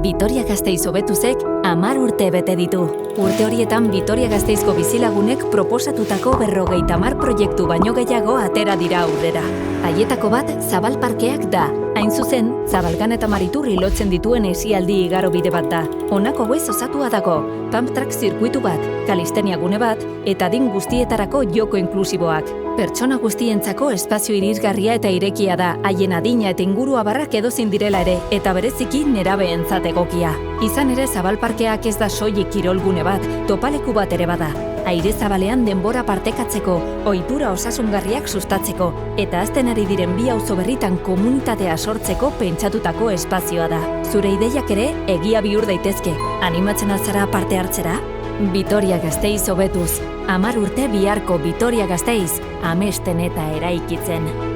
Vitoria-Gasteiz hobetuzek 10 urte bete ditu. Urte horietan Vitoria-Gasteizko bizilagunek proposatutako 50 proiektu baino gehiago atera dira aurrera. Haietako bat Zabal Parkeak da. Hain zuzen, Zabalgan eta Mariturri lotzen dituen esialdi igarobide bat da. Honako hauez osatua dago, pump track zirkuitu bat, kalistenia gune bat, eta adin guztietarako joko inklusiboak. Pertsona guztientzako espazio irisgarria eta irekia da, haien adina eta ingurua barrak edozin direla ere, eta bereziki nerabeentzat egokia. Izan ere, Zabal Parkeak ez da soilik kirolgune bat, topaleku bat ere bada. Aire zabalean denbora partekatzeko, ohitura osasungarriak sustatzeko, eta hazten ari diren bi auzo berritan komunitatea sortzeko pentsatutako espazioa da. Zure ideiak ere egia bihur daitezke. Animatzen altzara parte hartzera? Vitoria-Gasteiz hobetuz. 10 urte biharko Vitoria-Gasteiz, amesten eta eraikitzen.